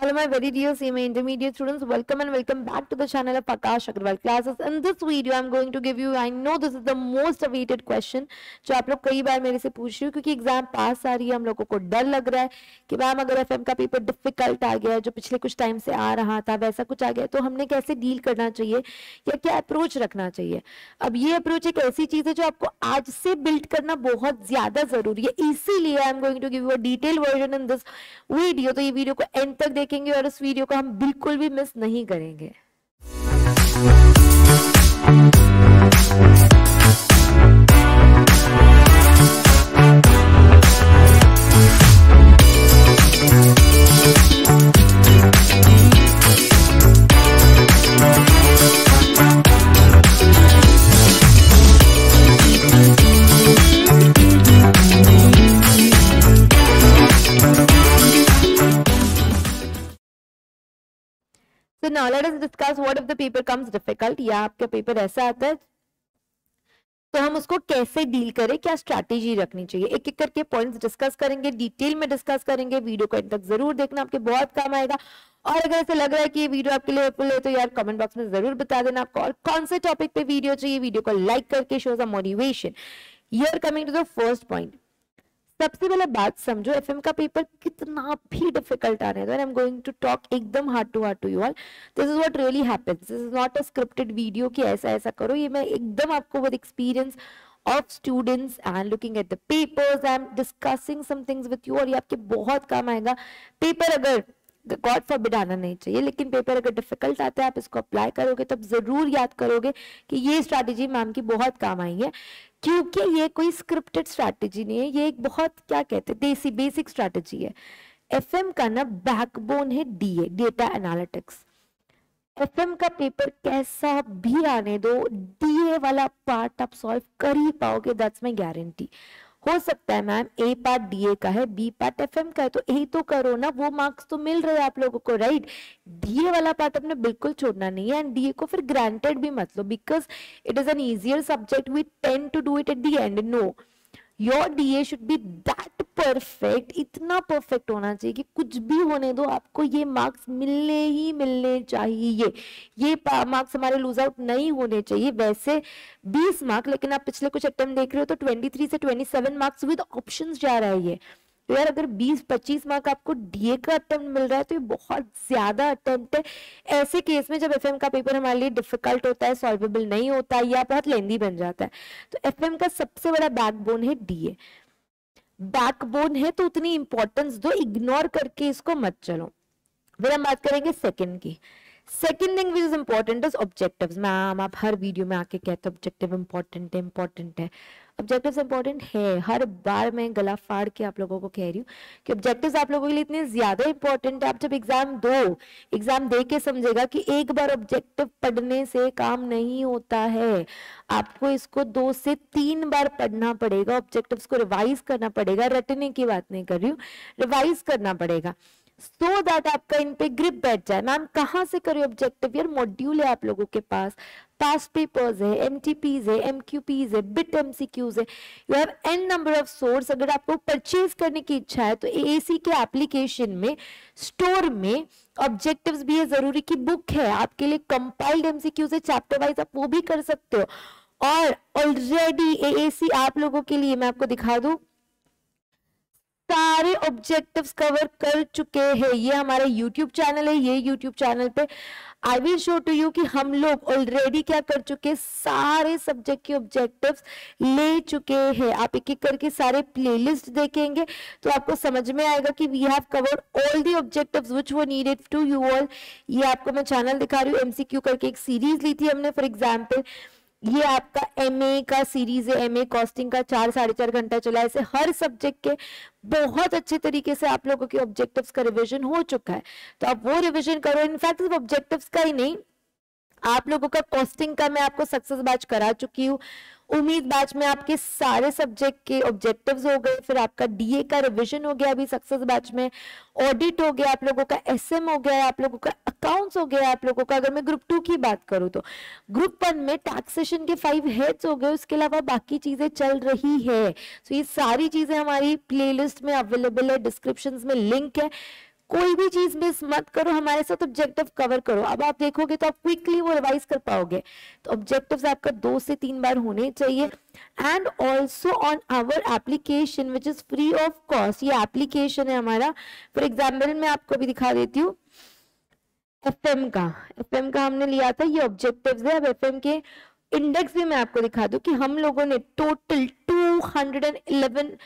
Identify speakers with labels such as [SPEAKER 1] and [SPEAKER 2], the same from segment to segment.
[SPEAKER 1] Hello my very dear CMA intermediate students, welcome and welcome back to the channel of Akash Agrawal classes. In this video I'm going to give you, I know this is the most awaited question जो आप लोग कई बार मेरे से पूछ रहे हो क्योंकि एग्जाम पास आ रही है, हम लोगों को डर लग रहा है कि मैम अगर एफएम का पेपर डिफिकल्ट आ गया है जो पिछले कुछ टाइम से आ रहा था वैसा कुछ आ गया तो हमने कैसे डील करना चाहिए या क्या अप्रोच रखना चाहिए। अब ये अप्रोच एक ऐसी चीज है जो आपको आज से बिल्ड करना बहुत ज्यादा जरूरी है, इसीलिए I am going to give you a detail version in this video. तो ये वीडियो को एंड तक देखेंगे और इस वीडियो को हम बिल्कुल भी मिस नहीं करेंगे। So now let us discuss what if the paper comes difficult, या आपका पेपर ऐसा आता है तो हम उसको कैसे डील करें, क्या स्ट्रैटेजी रखनी चाहिए। एक एक करके पॉइंट्स डिस्कस करेंगे, डिटेल में डिस्कस करेंगे। वीडियो को एंड तक जरूर देखना, आपके बहुत काम आएगा। और अगर ऐसा लग रहा है कि ये वीडियो आपके लिए हेल्पफुल है तो यार कमेंट बॉक्स में जरूर बता देना आपको और कौन से टॉपिक पे वीडियो चाहिए। वीडियो को लाइक करके show some motivation. Here coming to the first point, सबसे पहले बात समझो एफएम का पेपर कितना भी डिफिकल्ट आने दो। I am going to talk एकदम heart to you all. This is what really happens, this is not a scripted video कि ऐसा ऐसा करो। ये मैं एकदम आपको with experience of students and looking at the papers I am discussing some things with you और ये आपके बहुत काम आएगा। पेपर अगर गॉड फॉरबिड आना नहीं चाहिए, लेकिन पेपर अगर डिफिकल्ट आता है आप इसको अप्लाई करोगे तब जरूर याद करोगे कि ये स्ट्रैटेजी मैम की बहुत काम आई है, क्योंकि ये कोई स्क्रिप्टेड स्ट्रैटेजी नहीं है, ये एक बहुत क्या कहते हैं देसी बेसिक स्ट्रैटेजी है। एफएम का ना बैकबोन है डीए, डेटा एनालिटिक्स। एफएम का पेपर कैसा भी आने दो, डीए वाला पार्ट आप सॉल्व कर ही पाओगे, दैट्स माय गारंटी। हो सकता है मैम ए पार्ट डीए का है, बी पार्ट एफएम का है, तो यही तो करो ना, वो मार्क्स तो मिल रहे हैं आप लोगों को, राइट। डीए वाला पार्ट अपने बिल्कुल छोड़ना नहीं है एंड डीए को फिर ग्रांटेड भी मत लो because it is an easier subject, we tend to do it at the end. No, your DA should be that perfect, इतना परफेक्ट होना चाहिए कि कुछ भी होने दो आपको ये मार्क्स मिलने ही मिलने चाहिए। ये मार्क्स हमारे लूज आउट नहीं होने चाहिए। वैसे 20 मार्क, लेकिन आप पिछले कुछ अटेम्प्ट देख रहे हो तो 23 से 27 मार्क्स विद ऑप्शंस जा रहा है ये। तो यार अगर 20-25 मार्क आपको डीए का अटेम्प्ट मिल रहा है तो ये बहुत ज्यादा अटेम्प्ट है। ऐसे केस में जब एफएम का पेपर हमारे लिए डिफिकल्ट होता है, सॉल्वेबल नहीं होता है या बहुत लेंदी बन जाता है, तो एफएम का सबसे बड़ा बैकबोन है डीए। बैकबोन है तो उतनी इंपॉर्टेंस दो, इग्नोर करके इसको मत चलो। फिर हम बात करेंगे सेकंड की। Second thing which is important is objectives. Ma'am आप हर वीडियो में आके कहते हो ऑब्जेक्टिव इंपॉर्टेंट है, इंपॉर्टेंट है। ऑब्जेक्टिव्स इंपॉर्टेंट है, हर बार मैं गला फाड़ के आप लोगों को कह रही हूँ कि ऑब्जेक्टिव्स आप लोगों के लिए इतने ज्यादा इंपॉर्टेंट है। आप जब एग्जाम दो, एग्जाम दे के समझेगा कि एक बार ऑब्जेक्टिव पढ़ने से काम नहीं होता है, आपको इसको 2 से 3 बार पढ़ना पड़ेगा। ऑब्जेक्टिव्स को रिवाइज करना पड़ेगा, रटने की बात नहीं कर रही हूँ, रिवाइज करना पड़ेगा सो दैट आपका इन पे ग्रिप बैठ जाए। मैम कहाँ से करें ऑब्जेक्टिव, यार मॉड्यूल है आप लोगों के पास, पास्ट पेपर्स है, एमटीपीज है, एमक्यूपीज है, बिट एमसीक्यूज है, you have an number of source. अगर आपको परचेज करने की इच्छा है तो एएसी के एप्लीकेशन में स्टोर में ऑब्जेक्टिव्स भी है, जरूरी की बुक है आपके लिए, कंपाइल्ड एमसीक्यूज है चैप्टर वाइज, आप वो भी कर सकते हो। और ऑलरेडी एएसी आप लोगों के लिए मैं आपको दिखा दूं सारे ऑब्जेक्टिव्स कवर कर चुके हैं। ये हमारा YouTube चैनल है, ये YouTube चैनल पे I will show to you कि हम लोग ऑलरेडी क्या कर चुके, सारे सब्जेक्ट के ऑब्जेक्टिव्स ले चुके हैं। आप एक एक करके सारे प्लेलिस्ट देखेंगे तो आपको समझ में आएगा कि we have covered all the objectives which were needed to you all. ये आपको मैं चैनल दिखा रही हूँ, एमसीक्यू करके एक सीरीज ली थी हमने। फॉर एग्जाम्पल ये आपका एमए का सीरीज है, एमए कॉस्टिंग का 4-4.5 घंटा चला। ऐसे हर सब्जेक्ट के बहुत अच्छे तरीके से आप लोगों के ऑब्जेक्टिव्स का रिवीजन हो चुका है, तो आप वो रिवीजन करो। इनफैक्ट सिर्फ ऑब्जेक्टिव्स का ही नहीं, आप लोगों का कॉस्टिंग का मैं आपको सक्सेस बैच करा चुकी हूँ। उम्मीद बैच में आपके सारे सब्जेक्ट के ऑब्जेक्टिव्स हो गए, फिर आपका डीए का रिवीजन हो गया अभी सक्सेस बैच में, ऑडिट हो गया आप लोगों का, एसएम हो गया आप लोगों का, अकाउंट्स हो गया आप लोगों का। अगर मैं ग्रुप 2 की बात करूं तो ग्रुप 1 में टैक्सेशन के 5 हेड्स हो गए, उसके अलावा बाकी चीजें चल रही है। तो ये सारी चीजें हमारी प्लेलिस्ट में अवेलेबल है, डिस्क्रिप्शन में लिंक है, कोई भी चीज मिस मत करो, हमारे साथ ऑब्जेक्टिव कवर करो। अब आप देखोगे तो आप क्विकली वो रिवाइज कर पाओगे। तो ऑब्जेक्टिव्स आपका 2 से 3 बार होने चाहिए। And also on our application which is free of cost, ये एप्लीकेशन है हमारा। फॉर एग्जाम्पल मैं आपको अभी दिखा देती हूँ एफएम का हमने लिया था, ये ऑब्जेक्टिव्स है। अब एफएम के इंडेक्स भी मैं आपको दिखा दूं कि हम लोगों ने टोटल 211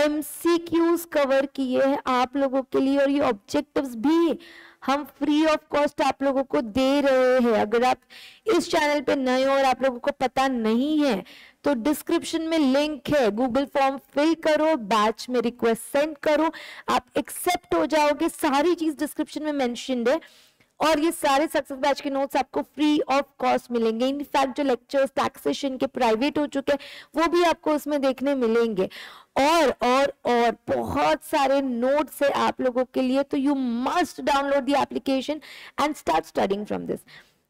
[SPEAKER 1] MCQs कवर किए हैं आप लोगों के लिए, और ये ऑब्जेक्टिव्स भी हम फ्री ऑफ कॉस्ट आप लोगों को दे रहे हैं। अगर आप इस चैनल पे नए हो और आप लोगों को पता नहीं है तो डिस्क्रिप्शन में लिंक है, गूगल फॉर्म फिल करो, बैच में रिक्वेस्ट सेंड करो, आप एक्सेप्ट हो जाओगे। सारी चीज डिस्क्रिप्शन में मेंशन्ड है, और ये सारे सक्सेस बैच के नोट्स आपको फ्री ऑफ कॉस्ट मिलेंगे। इनफैक्ट जो लेक्चर्स टैक्सेशन के प्राइवेट हो चुके हैं वो भी आपको उसमें देखने मिलेंगे, और बहुत सारे नोट्स है आप लोगों के लिए। तो you must download the application and start studying from this.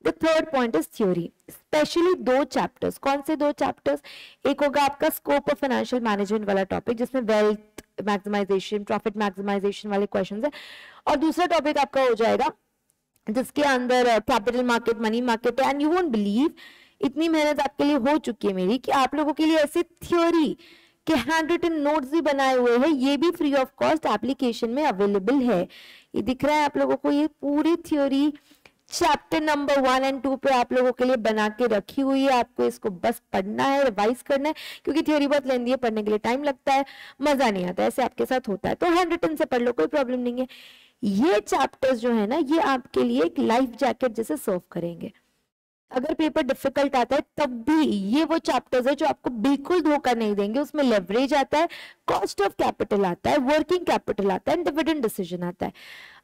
[SPEAKER 1] The third point is theory, specially 2 chapters. कौन से 2 चैप्टर्स? एक होगा आपका स्कोप ऑफ फाइनेंशियल मैनेजमेंट वाला टॉपिक जिसमें वेल्थ मैक्सिमाइजेशन, प्रॉफिट मैक्सिमाइजेशन वाले क्वेश्चंस है, और दूसरा टॉपिक आपका हो जाएगा जिसके अंदर कैपिटल मार्केट, मनी मार्केट है। एंड यू वोंट बिलीव इतनी मेहनत आपके लिए हो चुकी है मेरी कि आप लोगों के लिए ऐसे थ्योरी के हैंड रिटन नोट्स भी बनाए हुए हैं, ये भी फ्री ऑफ कॉस्ट एप्लीकेशन में अवेलेबल है। ये दिख रहा है आप लोगों को, ये पूरी थ्योरी चैप्टर नंबर 1 और 2 पे आप लोगों के लिए बना के रखी हुई है। आपको इसको बस पढ़ना है, रिवाइज करना है, क्योंकि थ्योरी बहुत लेंदी है, पढ़ने के लिए टाइम लगता है, मजा नहीं आता, ऐसे आपके साथ होता है। तो हैंड रिटन से पढ़ लो, कोई प्रॉब्लम नहीं है। ये चैप्टर्स जो है ना, ये आपके लिए एक लाइफ जैकेट जैसे सर्व करेंगे। अगर पेपर डिफिकल्ट आता है तब भी ये वो चैप्टर्स है जो आपको बिल्कुल धोखा नहीं देंगे। उसमें लेवरेज आता है, कॉस्ट ऑफ कैपिटल आता है, वर्किंग कैपिटल आता है, डिविडेंड डिसीजन आता है।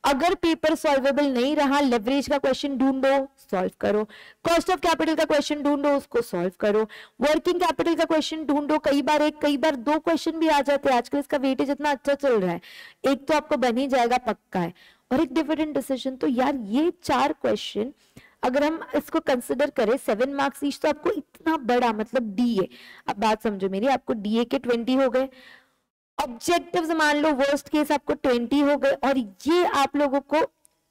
[SPEAKER 1] अगर पेपर सॉल्वेबल नहीं रहा, लेवरेज का क्वेश्चन ढूंढो, सॉल्व करो, कॉस्ट ऑफ कैपिटल का क्वेश्चन ढूंढो, उसको सॉल्व करो, वर्किंग कैपिटल का क्वेश्चन ढूंढो। कई बार 1, कई बार 2 क्वेश्चन भी आ जाते हैं। आजकल इसका वेटेज इतना अच्छा चल रहा है, एक तो आपको बन ही जाएगा, पक्का है, और एक डिविडेंड डिसीजन। तो यार ये 4 क्वेश्चन अगर हम इसको कंसिडर करें 7 मार्क्स ईच, तो आपको इतना बड़ा मतलब डीए, अब बात समझो मेरी, आपको डीए के 20 हो गए, ऑब्जेक्टिव्स मान लो वर्स्ट केस आपको 20 हो गए, और ये आप लोगों को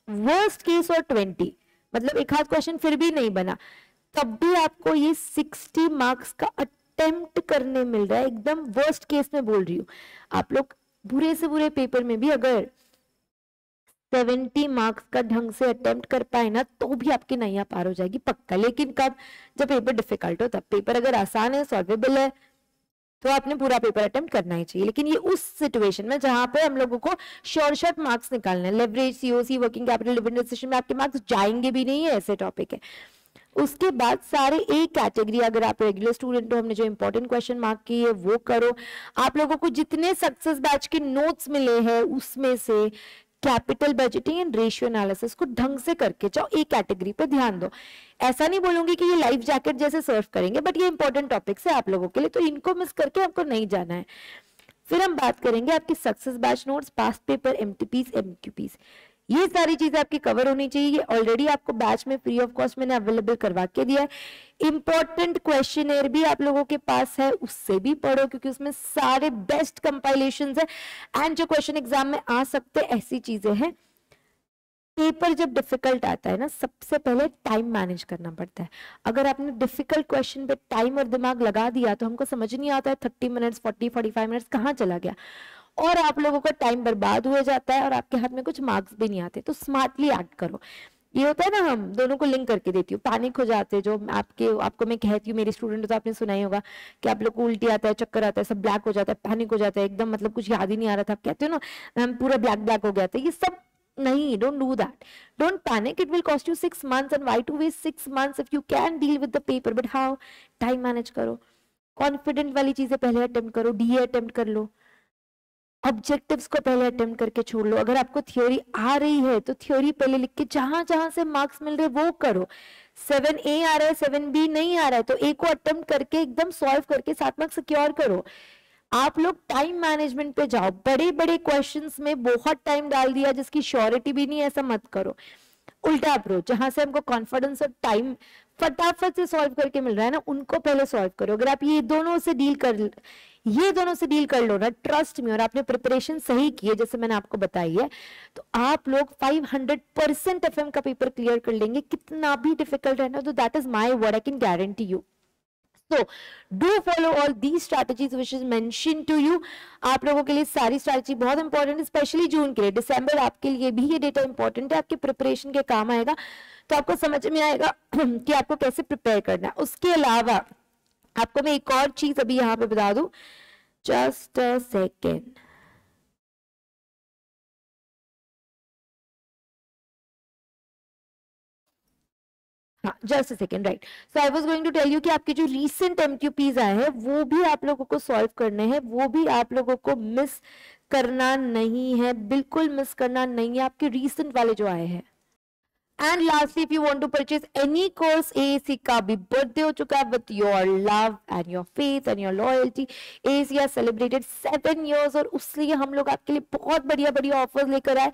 [SPEAKER 1] वर्स्ट केस और 20 मतलब एक आध क्वेश्चन फिर भी नहीं बना, तब भी आपको ये 60 मार्क्स का अटेम्प्ट करने मिल रहा है। एकदम वर्स्ट केस में बोल रही हूँ, आप लोग बुरे से बुरे पेपर में भी अगर 70 मार्क्स का ढंग से अटेम्प्ट कर पाए ना, तो भी आपकी नैया पार हो जाएगी पक्का। लेकिन कब? जब पेपर डिफिकल्ट हो तब। पेपर अगर आसान है, सॉल्वेबल है, तो आपने पूरा पेपर अटेम्प्ट करना ही चाहिए। लेकिन ये उस सिचुएशन में जहां पे हम लोगों को शॉर्ट मार्क्स निकालने हैं, leverage, COC, working capital, dividend decision में आपके मार्क्स जाएंगे भी नहीं है, ऐसे टॉपिक है। उसके बाद सारे एक कैटेगरी, अगर आप रेगुलर स्टूडेंट हो, हमने जो इंपॉर्टेंट क्वेश्चन मार्क किए है वो करो। आप लोगों को जितने सक्सेस बैच के नोट्स मिले हैं उसमें से capital budgeting and ratio analysis को ढंग से करके जाओ, एक कैटेगरी पे ध्यान दो। ऐसा नहीं बोलूंगी कि ये लाइफ जैकेट जैसे सर्व करेंगे, बट ये इंपॉर्टेंट टॉपिक्स है आप लोगों के लिए, तो इनको मिस करके आपको नहीं जाना है। फिर हम बात करेंगे आपकी success batch notes, past paper, MTPs, MQPs, ये सारी चीजें आपकी कवर होनी चाहिए। ये ऑलरेडी आपको बैच में फ्री ऑफ कॉस्ट मैंने अवेलेबल करवा के दिया है। इंपॉर्टेंट क्वेश्चनर भी आप लोगों के पास है, उससे भी पढ़ो, क्योंकि उसमें सारे बेस्ट कंपाइलेशंस है एंड जो क्वेश्चन एग्जाम में आ सकते ऐसी चीजें हैं। पेपर जब डिफिकल्ट आता है ना, सबसे पहले टाइम मैनेज करना पड़ता है। अगर आपने डिफिकल्ट क्वेश्चन पे टाइम और दिमाग लगा दिया तो हमको समझ नहीं आता है 30 मिनट्स 40-45 मिनट्स कहाँ चला गया, और आप लोगों का टाइम बर्बाद हो जाता है और आपके हाथ में कुछ मार्क्स भी नहीं आते। तो स्मार्टली एक्ट करो। ये होता है ना, हम दोनों को लिंक करके देती हूँ, पैनिक हो जाते हैं जो आपको मैं कहती हूँ, मेरी स्टूडेंट तो आपने सुना ही होगा कि आप लोग को उल्टी आता है, चक्कर आता है, सब ब्लैक हो जाता है, पैनिक हो जाता है एकदम, मतलब कुछ याद ही नहीं आ रहा था। आप कहते हो ना मैम पूरा ब्लैक हो गया था, ये सब नहीं, don't do that, don't panic, it will cost you 6 months and why to waste 6 months if you can deal with the paper, but how? Time manage करो, कॉन्फिडेंट वाली चीजें पहले अटेम्प्ट करो, डीए अटेम्प्ट कर लो, ऑब्जेक्टिव्स को पहले attempt करके छोड़ लो। अगर आपको थ्योरी आ रही है तो थ्योरी पहले लिख के जहां जहां से मार्क्स मिल रहे वो करो। 7A आ रहा है, 7B नहीं आ रहा है, तो A को अटेम्प्ट करके एकदम सॉल्व करके 7 मार्क्स सिक्योर करो। आप लोग टाइम मैनेजमेंट पे जाओ। बड़े बड़े क्वेश्चंस में बहुत टाइम डाल दिया जिसकी श्योरिटी भी नहीं, ऐसा मत करो। उल्टा अप्रोच, जहां से हमको कॉन्फिडेंस और टाइम फटाफट से सॉल्व करके मिल रहा है ना, उनको पहले सॉल्व करो। अगर आप ये दोनों से डील कर लो ना, ट्रस्ट में, और आपने प्रिपरेशन सही की है जैसे मैंने आपको बताई है, तो आप लोग 500% एफएम का पेपर क्लियर कर लेंगे, कितना भी डिफिकल्ट रहना। तो that is my word, I can guarantee you. So do follow all these strategies which is mentioned to you। आप लोगों के लिए सारी स्ट्रैटेजी बहुत इंपॉर्टेंट है, स्पेशली जून के लिए। दिसंबर आपके लिए भी ये डेटा इंपॉर्टेंट है, आपके प्रिपरेशन के काम आएगा, तो आपको समझ में आएगा कि आपको कैसे प्रिपेयर करना है। उसके अलावा आपको मैं एक और चीज अभी यहाँ पे बता दूं, just a second. Just second, right. So I was going to tell you कि आपके जो रीसेंट एमक्यूपीज आए हैं वो भी आप लोगों को सॉल्व करने हैं, वो भी आप लोगों को मिस करना नहीं है, बिल्कुल मिस करना नहीं है, आपके रीसेंट वाले जो आए हैं। And lastly, if you want to purchase any course, AAC का भी बर्थडे हो चुका है, with your love and your faith and your loyalty. AAC has celebrated 7 years, और उसलिए हम लोग आपके लिए बहुत बढ़िया बढ़िया ऑफर्स लेकर आए।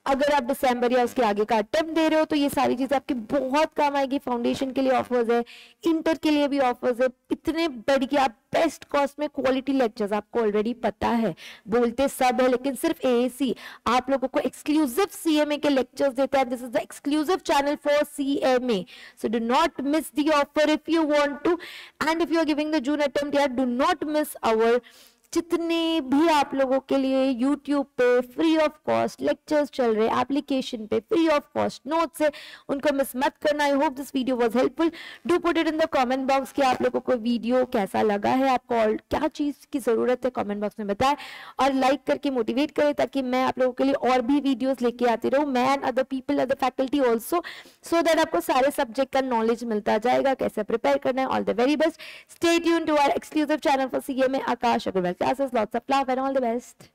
[SPEAKER 1] अगर आप दिसंबर या उसके आगे का अटेम्प्ट दे रहे हो तो ये सारी चीजें आपकी बहुत काम आएगी। फाउंडेशन के लिए ऑफर्स है, इंटर के लिए भी ऑफर्स है, इतने बढ़िया बेस्ट कॉस्ट में क्वालिटी लेक्चर्स। आपको ऑलरेडी पता है, बोलते सब है, लेकिन सिर्फ एएसी आप लोगों को एक्सक्लूसिव सीएमए के लेक्चर्स देता है। This is the exclusive channel for CMA, so do not miss the offer if you want to. And if you are giving the June attempt यार, डू नॉट मिस आवर जितने भी आप लोगों के लिए YouTube पे फ्री ऑफ कॉस्ट लेक्चर्स चल रहे हैं, एप्लीकेशन पे फ्री ऑफ कॉस्ट नोट्स है, उनको मिस मत करना। I hope this video was helpful. Do put it in the comment box कि आप लोगों को वीडियो कैसा लगा है, आपको और क्या चीज की जरूरत है, कमेंट बॉक्स में बताएं, और लाइक करके मोटिवेट करें ताकि मैं आप लोगों के लिए और भी वीडियोस लेके आती रहूं, मैं and other people, other faculty also, so that आपको सारे सब्जेक्ट का नॉलेज मिलता जाएगा, कैसे प्रिपेयर करना है। All the very best, stay tuned to our exclusive channel for CMA Aakash Agarwal classes. Lots of love and all the best.